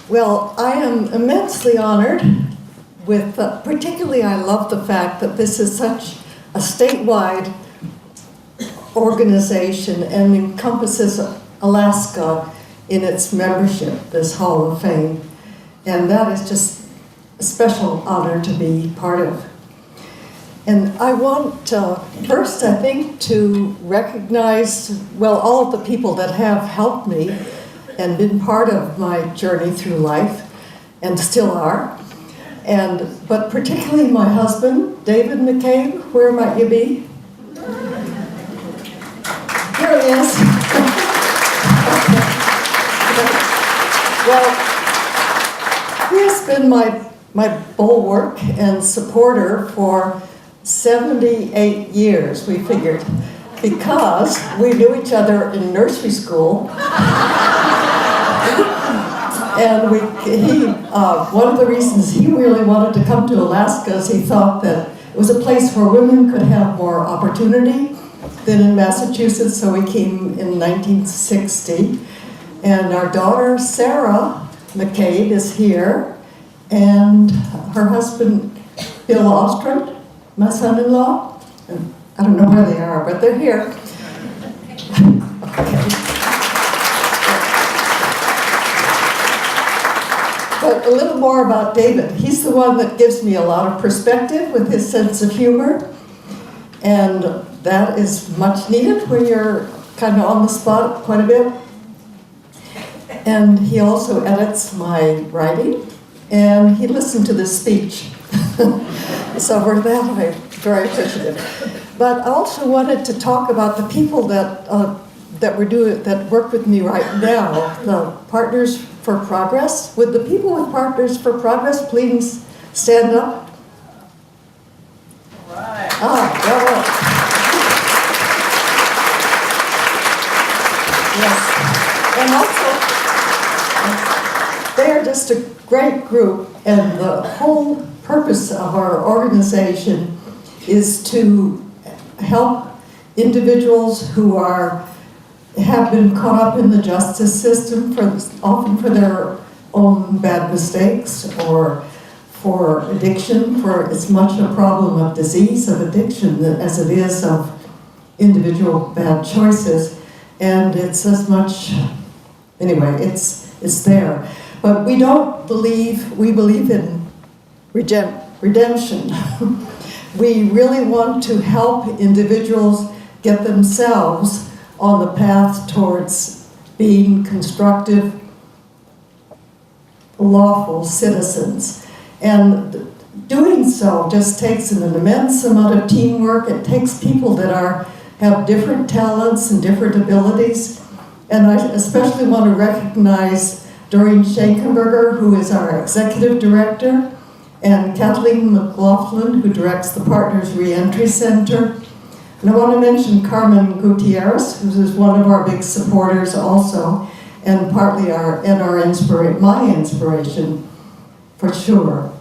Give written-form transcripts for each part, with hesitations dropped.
Well, I am immensely honored with, particularly I love the fact that this is such a statewide organization and encompasses Alaska in its membership, this Hall of Fame. And that is just a special honor to be part of. And I want first, I think, to recognize, well, all of the people that have helped me and been part of my journey through life, and still are. But particularly my husband, David McCabe. Where might you be? Here he is. Well, he has been my bulwark and supporter for 78 years, we figured, because we knew each other in nursery school. And one of the reasons he really wanted to come to Alaska is he thought that it was a place where women could have more opportunity than in Massachusetts, so we came in 1960. And our daughter, Sarah McCabe, is here, and her husband, Bill Ostrom, my son-in-law. And I don't know where they are, but they're here. Okay. But a little more about David. He's the one that gives me a lot of perspective with his sense of humor. And that is much needed when you're kind of on the spot quite a bit. And he also edits my writing. And he listened to this speech. So for that, I'm very appreciative. But I also wanted to talk about the people that work with me right now, the Partners for Progress. Would the people with Partners for Progress please stand up? All right. Bravo. Yes. And also, they are just a great group, and the whole purpose of our organization is to help individuals who have been caught up in the justice system, often for their own bad mistakes or for addiction, for as much a problem of disease, of addiction, as it is of individual bad choices. And it's as much, anyway, it's there. But we believe in redemption. We really want to help individuals get themselves on the path towards being constructive, lawful citizens. And doing so just takes an immense amount of teamwork. It takes people that have different talents and different abilities. And I especially want to recognize Doreen Schenkenberger, who is our executive director, and Kathleen McLaughlin, who directs the Partners Reentry Center. And I want to mention Carmen Gutierrez, who is one of our big supporters also, and partly my inspiration, for sure.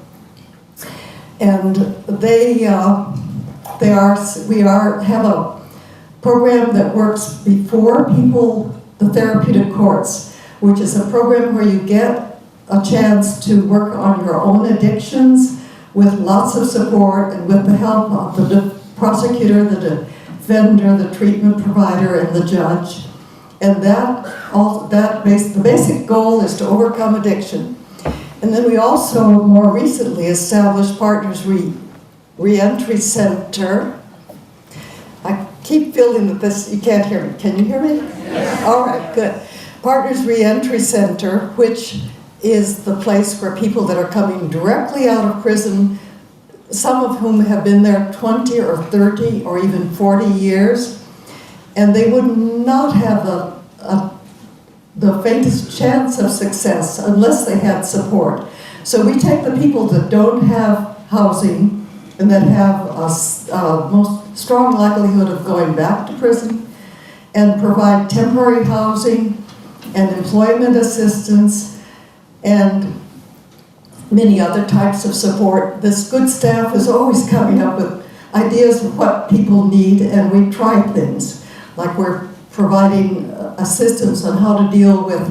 And we have a program that works before people, the therapeutic courts, which is a program where you get a chance to work on your own addictions with lots of support and with the help of the prosecutor, the defender, the treatment provider, and the judge. And the basic goal is to overcome addiction. And then we also more recently established Partners Reentry Center. I keep feeling that you can't hear me. Can you hear me? Yes. All right, good. Partners Reentry Center, which is the place where people that are coming directly out of prison, some of whom have been there 20 or 30 or even 40 years, and they would not have the faintest chance of success unless they had support. So we take the people that don't have housing and that have a most strong likelihood of going back to prison and provide temporary housing and employment assistance and many other types of support. This good staff is always coming up with ideas of what people need, and we try things. Like we're providing assistance on how to deal with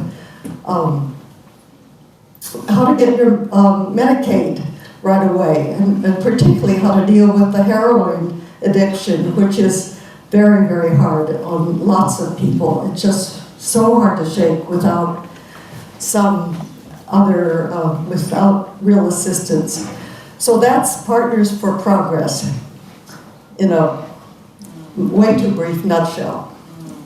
how to get your McCabe right away, and particularly how to deal with the heroin addiction, which is very, very hard on lots of people. It's just so hard to shake without some other, without real assistance. So that's Partners for Progress in a way too brief nutshell.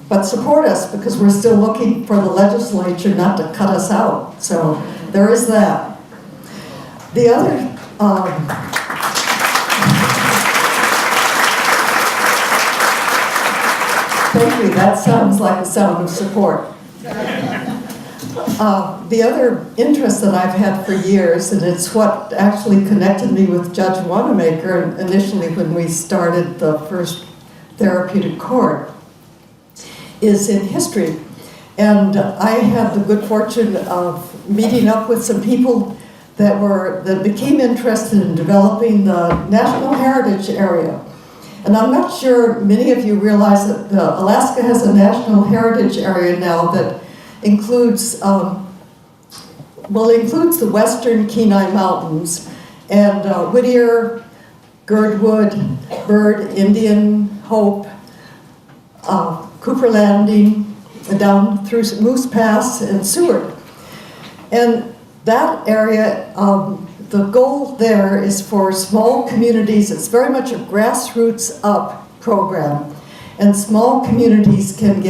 But support us, because we're still looking for the legislature not to cut us out. So there is that. The other, thank you, that sounds like a sound of support. The other interest that I've had for years, and it's what actually connected me with Judge Wanamaker initially when we started the first therapeutic court, is in history. And I had the good fortune of meeting up with some people that became interested in developing the National Heritage Area. And I'm not sure many of you realize that Alaska has a National Heritage Area now that includes, includes the western Kenai Mountains and Whittier, Girdwood, Bird, Indian, Hope, Cooper Landing, down through Moose Pass and Seward. And that area, the goal there is for small communities. It's very much a grassroots up program. And small communities can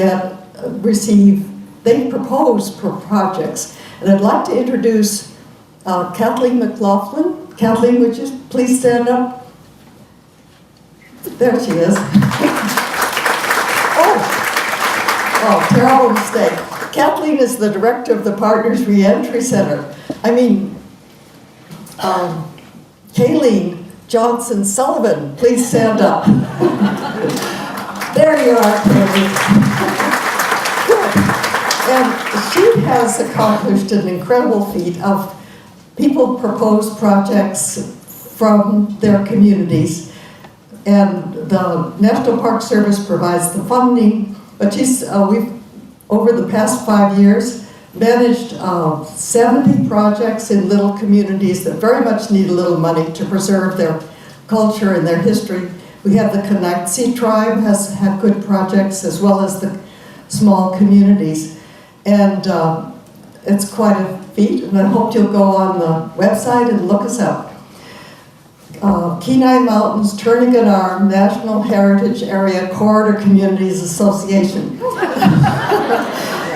they propose projects. And I'd like to introduce Kathleen McLaughlin. Kathleen, would you please stand up? There she is. Oh, terrible mistake. Kathleen is the director of the Partners Reentry Center. I mean, Kayleen Johnson Sullivan, please stand up. There you are, Kayleen. Good. And she has accomplished an incredible feat of people propose projects from their communities, and the National Park Service provides the funding. But we've, over the past 5 years, managed 70 projects in little communities that very much need a little money to preserve their culture and their history. We have the Kenai tribe has had good projects, as well as the small communities. And it's quite a feat, and I hope you'll go on the website and look us up. Kenai Mountains Turnagain Arm National Heritage Area Corridor Communities Association.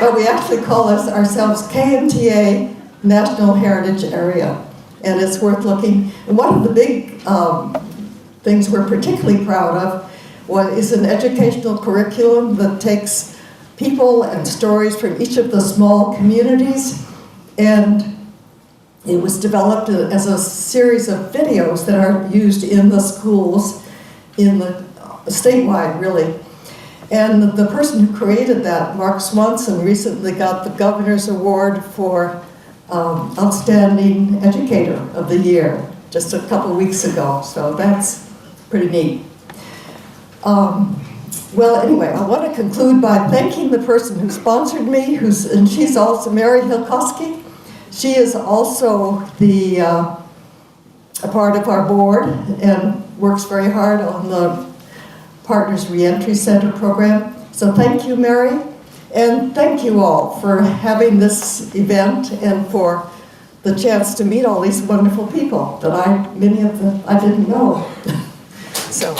But we actually call ourselves KMTA National Heritage Area, and it's worth looking. And one of the big things we're particularly proud of is an educational curriculum that takes people and stories from each of the small communities, and it was developed as a series of videos that are used in the schools, in the statewide, really. And the person who created that, Mark Swanson, recently got the Governor's Award for Outstanding Educator of the Year just a couple weeks ago. So that's pretty neat. Well, anyway, I want to conclude by thanking the person who sponsored me, and she's also Mary Hilkowski. She is also a part of our board and works very hard on the Partners Reentry Center program. So thank you, Mary, and thank you all for having this event and for the chance to meet all these wonderful people that many of them I didn't know. So.